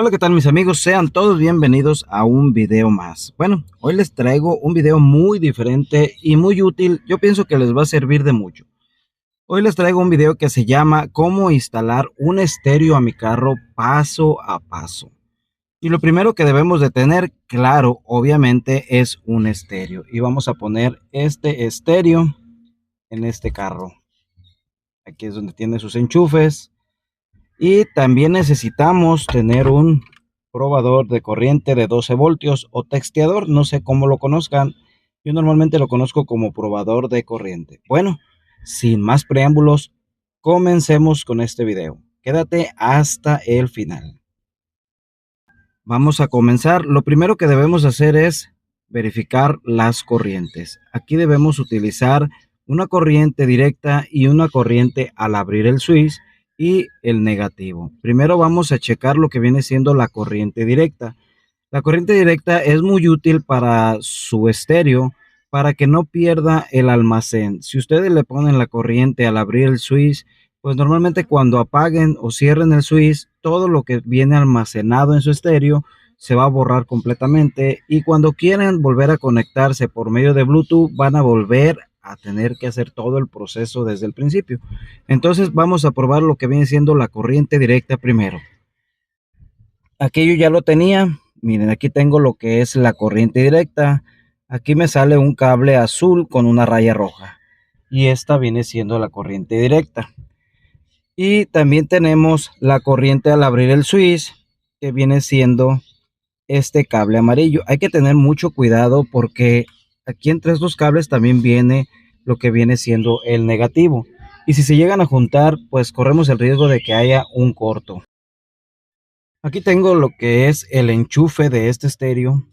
Hola, ¿qué tal mis amigos? Sean todos bienvenidos a un video más. Bueno, hoy les traigo un video muy diferente y muy útil. Yo pienso que les va a servir de mucho. Hoy les traigo un video que se llama cómo instalar un estéreo a mi carro paso a paso. Y lo primero que debemos de tener claro, obviamente, es un estéreo. Y vamos a poner este estéreo en este carro. Aquí es donde tiene sus enchufes. Y también necesitamos tener un probador de corriente de 12 voltios o texteador, no sé cómo lo conozcan. Yo normalmente lo conozco como probador de corriente. Bueno, sin más preámbulos, comencemos con este video. Quédate hasta el final. Vamos a comenzar. Lo primero que debemos hacer es verificar las corrientes. Aquí debemos utilizar una corriente directa y una corriente al abrir el switch y el negativo. Primero vamos a checar lo que viene siendo la corriente directa. La corriente directa es muy útil para su estéreo para que no pierda el almacén. Si ustedes le ponen la corriente al abrir el switch, pues normalmente cuando apaguen o cierren el switch, todo lo que viene almacenado en su estéreo se va a borrar completamente, y cuando quieran volver a conectarse por medio de Bluetooth van a volver a tener que hacer todo el proceso desde el principio. Entonces vamos a probar lo que viene siendo la corriente directa primero. Aquí yo ya lo tenía. Miren, aquí tengo lo que es la corriente directa. Aquí me sale un cable azul con una raya roja, y esta viene siendo la corriente directa. Y también tenemos la corriente al abrir el switch, que viene siendo este cable amarillo. Hay que tener mucho cuidado porque aquí entre estos cables también viene lo que viene siendo el negativo. Y si se llegan a juntar, pues corremos el riesgo de que haya un corto. Aquí tengo lo que es el enchufe de este estéreo.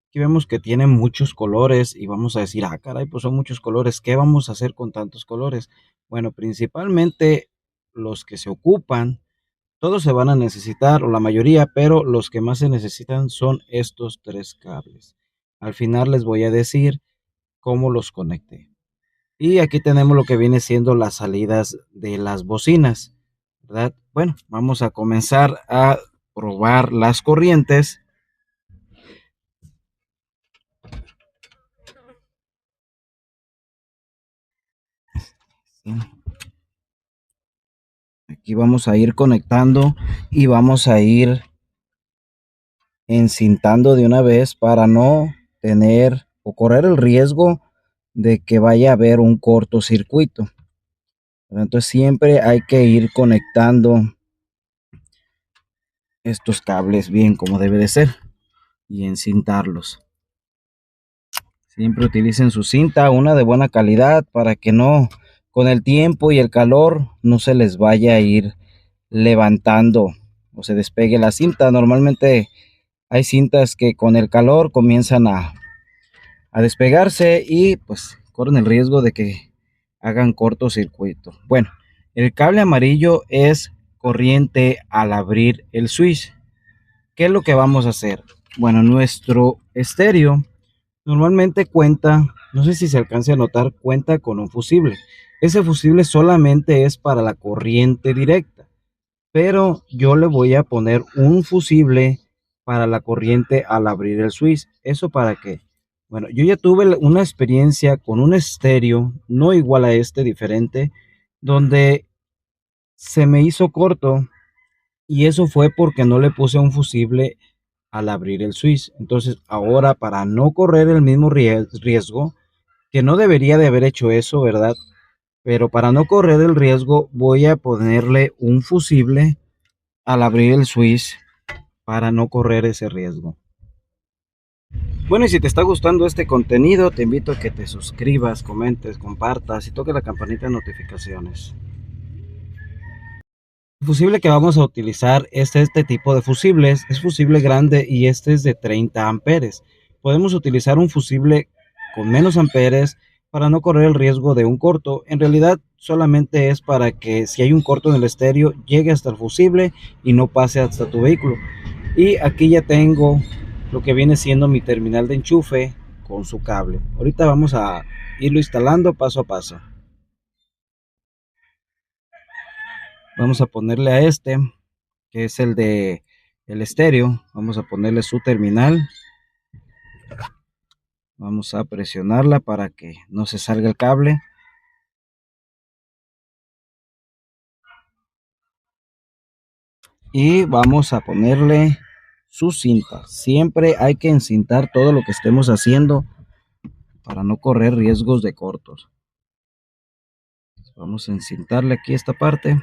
Aquí vemos que tiene muchos colores y vamos a decir, ah, caray, pues son muchos colores. ¿Qué vamos a hacer con tantos colores? Bueno, principalmente los que se ocupan, todos se van a necesitar, o la mayoría, pero los que más se necesitan son estos tres cables. Al final les voy a decir cómo los conecté. Y aquí tenemos lo que viene siendo las salidas de las bocinas, ¿verdad? Bueno, vamos a comenzar a probar las corrientes. Aquí vamos a ir conectando y vamos a ir encintando de una vez para no tener o correr el riesgo de que vaya a haber un cortocircuito. Entonces siempre hay que ir conectando estos cables bien como debe de ser y encintarlos. Siempre utilicen su cinta, una de buena calidad, para que no, con el tiempo y el calor, no se les vaya a ir levantando o se despegue la cinta. Normalmente hay cintas que con el calor comienzan a despegarse y pues corren el riesgo de que hagan cortocircuito. Bueno, el cable amarillo es corriente al abrir el switch. ¿Qué es lo que vamos a hacer? Bueno, nuestro estéreo normalmente cuenta, no sé si se alcance a notar, cuenta con un fusible. Ese fusible solamente es para la corriente directa, pero yo le voy a poner un fusible para la corriente al abrir el switch. ¿Eso para qué? Bueno, yo ya tuve una experiencia con un estéreo, no igual a este, diferente, donde se me hizo corto, y eso fue porque no le puse un fusible al abrir el switch. Entonces, ahora, para no correr el mismo riesgo, que no debería de haber hecho eso, ¿verdad? Pero para no correr el riesgo, voy a ponerle un fusible al abrir el switch para no correr ese riesgo. Bueno, y si te está gustando este contenido, te invito a que te suscribas, comentes, compartas y toques la campanita de notificaciones. El fusible que vamos a utilizar es este tipo de fusibles. Es fusible grande y este es de 30 amperes. Podemos utilizar un fusible con menos amperes para no correr el riesgo de un corto. En realidad solamente es para que si hay un corto en el estéreo llegue hasta el fusible y no pase hasta tu vehículo. Y aquí ya tengo lo que viene siendo mi terminal de enchufe con su cable. Ahorita vamos a irlo instalando paso a paso. Vamos a ponerle a este, que es el de el estéreo. Vamos a ponerle su terminal. Vamos a presionarla para que no se salga el cable. Y vamos a ponerle su cinta. Siempre hay que encintar todo lo que estemos haciendo para no correr riesgos de cortos. Vamos a encintarle aquí esta parte.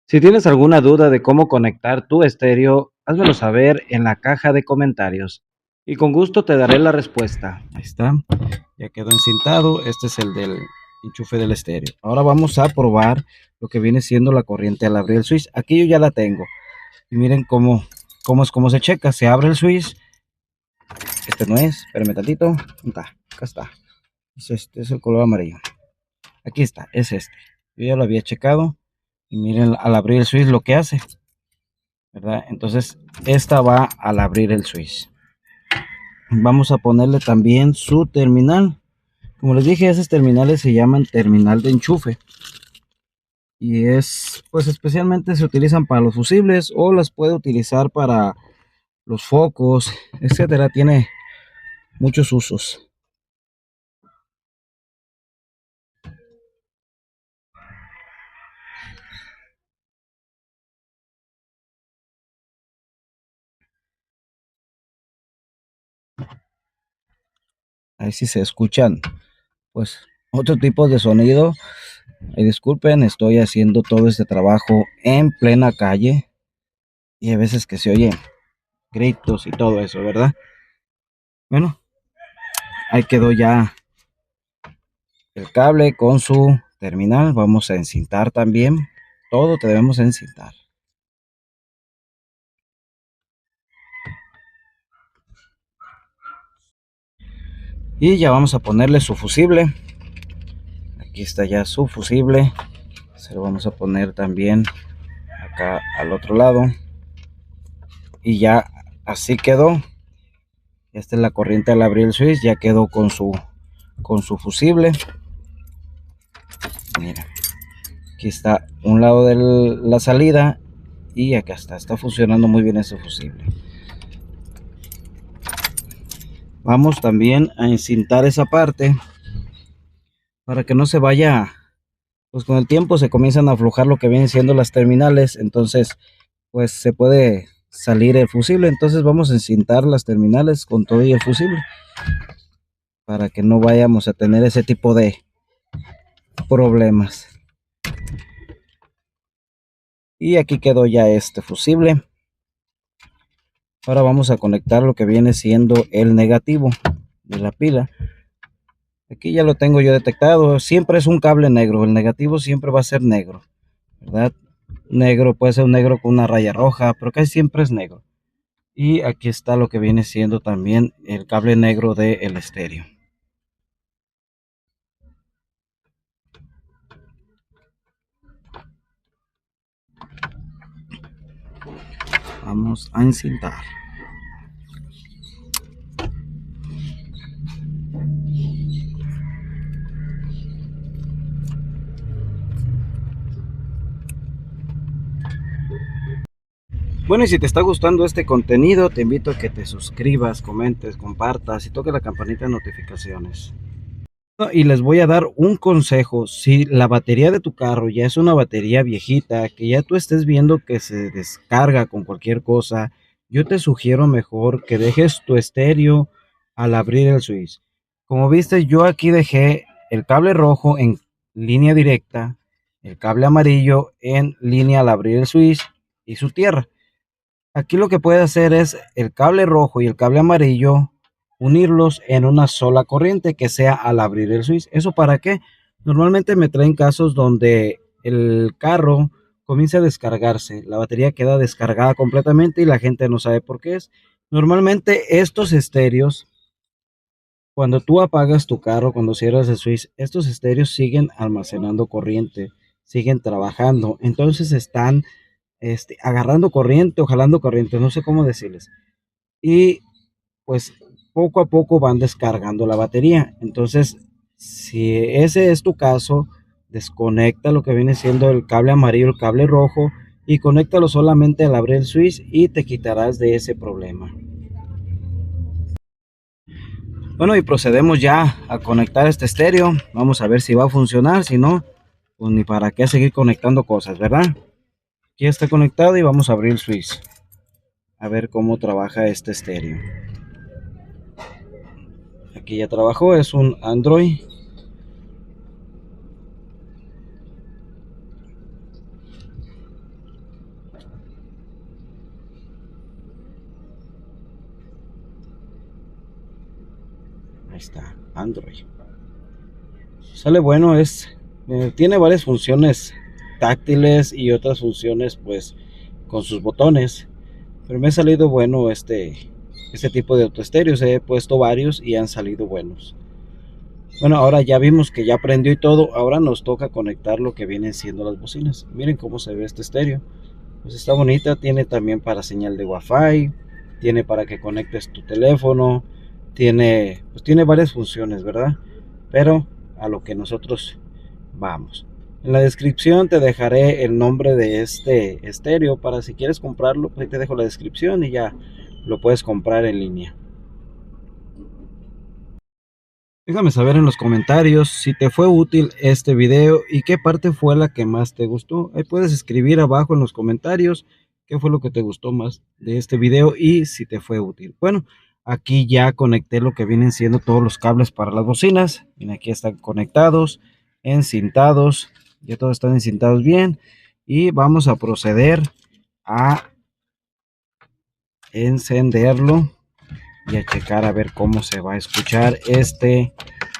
Si tienes alguna duda de cómo conectar tu estéreo, házmelo saber en la caja de comentarios y con gusto te daré la respuesta. Ahí está, ya quedó encintado. Este es el del enchufe del estéreo. Ahora vamos a probar lo que viene siendo la corriente al abrir el switch. Aquí yo ya la tengo y miren cómo se checa. Se abre el switch. Este no es, espérame tantito. Acá está. Este es el color amarillo. Aquí está, es este. Yo ya lo había checado. Y miren al abrir el switch lo que hace, ¿verdad? Entonces esta va al abrir el switch. Vamos a ponerle también su terminal. Como les dije, esos terminales se llaman terminal de enchufe. Y pues especialmente se utilizan para los fusibles o las puede utilizar para los focos, etcétera. Tiene muchos usos. Ahí sí se escuchan pues otro tipo de sonido. Disculpen, estoy haciendo todo este trabajo en plena calle y a veces que se oye gritos y todo eso, ¿verdad? Bueno, ahí quedó ya el cable con su terminal. Vamos a encintar también. Todo debemos encintar. Y ya vamos a ponerle su fusible. Aquí está ya su fusible. Se lo vamos a poner también acá al otro lado. Y ya así quedó. Esta es la corriente al abrir el switch. Ya quedó con su fusible. Mira, aquí está un lado de la salida y acá está funcionando muy bien ese fusible. Vamos también a encintar esa parte para que no se vaya, pues con el tiempo se comienzan a aflojar lo que vienen siendo las terminales, entonces pues se puede salir el fusible. Entonces vamos a encintar las terminales con todo y el fusible para que no vayamos a tener ese tipo de problemas. Y aquí quedó ya este fusible. Ahora vamos a conectar lo que viene siendo el negativo de la pila. Aquí ya lo tengo yo detectado. Siempre es un cable negro. El negativo siempre va a ser negro, ¿verdad? Negro, puede ser un negro con una raya roja, pero casi siempre es negro. Y aquí está lo que viene siendo también el cable negro del estéreo. Vamos a encintar. Bueno, y si te está gustando este contenido, te invito a que te suscribas, comentes, compartas y toques la campanita de notificaciones. Y les voy a dar un consejo. Si la batería de tu carro ya es una batería viejita, que ya tú estés viendo que se descarga con cualquier cosa, yo te sugiero mejor que dejes tu estéreo al abrir el switch. Como viste, yo aquí dejé el cable rojo en línea directa, el cable amarillo en línea al abrir el switch y su tierra. Aquí lo que puede hacer es el cable rojo y el cable amarillo unirlos en una sola corriente que sea al abrir el switch. ¿Eso para qué? Normalmente me traen casos donde el carro comienza a descargarse, la batería queda descargada completamente y la gente no sabe por qué es. Normalmente estos estéreos, cuando tú apagas tu carro, cuando cierras el switch, estos estéreos siguen almacenando corriente, siguen trabajando, entonces están agarrando corriente o jalando corriente, no sé cómo decirles. Y pues poco a poco van descargando la batería. Entonces, si ese es tu caso, desconecta lo que viene siendo el cable amarillo, el cable rojo y conéctalo solamente al abrir el switch y te quitarás de ese problema. Bueno, y procedemos ya a conectar este estéreo. Vamos a ver si va a funcionar, si no, pues ni para qué seguir conectando cosas, ¿verdad? Aquí está conectado y vamos a abrir el switch a ver cómo trabaja este estéreo. Aquí ya trabajó, es un Android. Ahí está, Android. Sale bueno, tiene varias funciones táctiles y otras funciones pues con sus botones. Pero me ha salido bueno este tipo de autoestéreos. He puesto varios y han salido buenos. Bueno, ahora ya vimos que ya prendió y todo. Ahora nos toca conectar lo que vienen siendo las bocinas. Miren cómo se ve este estéreo. Pues está bonita. Tiene también para señal de Wi-Fi. Tiene para que conectes tu teléfono. Pues tiene varias funciones, ¿verdad? Pero a lo que nosotros vamos. En la descripción te dejaré el nombre de este estéreo para si quieres comprarlo, pues ahí te dejo la descripción y ya lo puedes comprar en línea. Déjame saber en los comentarios si te fue útil este video y qué parte fue la que más te gustó. Ahí puedes escribir abajo en los comentarios qué fue lo que te gustó más de este video y si te fue útil. Bueno, aquí ya conecté lo que vienen siendo todos los cables para las bocinas. Miren, aquí están conectados, encintados, ya todos están encintados bien y vamos a proceder a encenderlo y a checar a ver cómo se va a escuchar este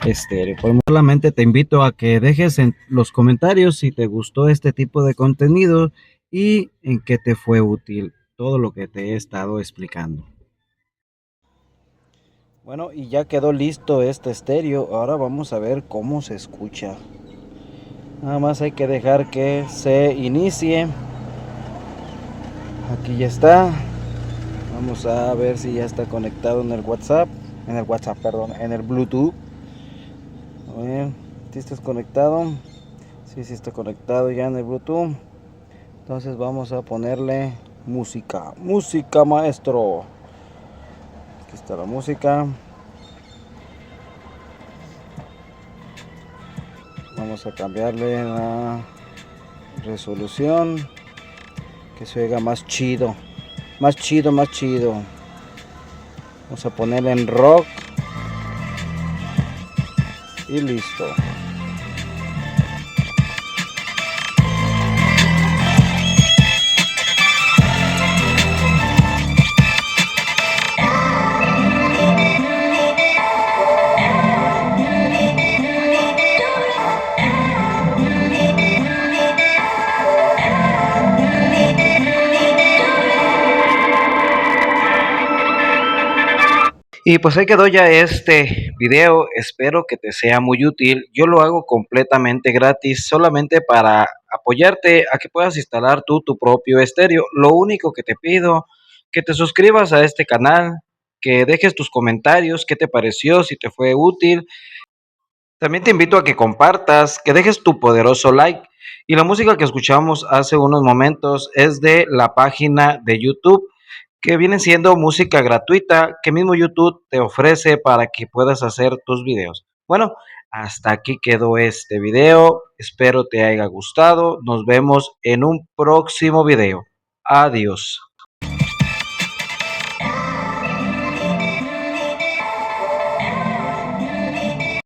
estéreo. Solamente te invito a que dejes en los comentarios si te gustó este tipo de contenido y en qué te fue útil todo lo que te he estado explicando. Bueno, y ya quedó listo este estéreo. Ahora vamos a ver cómo se escucha. Nada más hay que dejar que se inicie. Aquí ya está. Vamos a ver si ya está conectado en el WhatsApp. Perdón, en el Bluetooth. A ver, si estás conectado. Sí, está conectado ya en el Bluetooth. Entonces vamos a ponerle música. Música, maestro. Aquí está la música. Vamos a cambiarle la resolución. Que se oiga más chido. Más chido, más chido. Vamos a ponerle en rock. Y listo. Y pues ahí quedó ya este video, espero que te sea muy útil. Yo lo hago completamente gratis, solamente para apoyarte a que puedas instalar tú tu propio estéreo. Lo único que te pido, que te suscribas a este canal, que dejes tus comentarios, qué te pareció, si te fue útil. También te invito a que compartas, que dejes tu poderoso like. Y la música que escuchamos hace unos momentos es de la página de YouTube, que viene siendo música gratuita que mismo YouTube te ofrece para que puedas hacer tus videos. Bueno, hasta aquí quedó este video. Espero te haya gustado. Nos vemos en un próximo video. Adiós.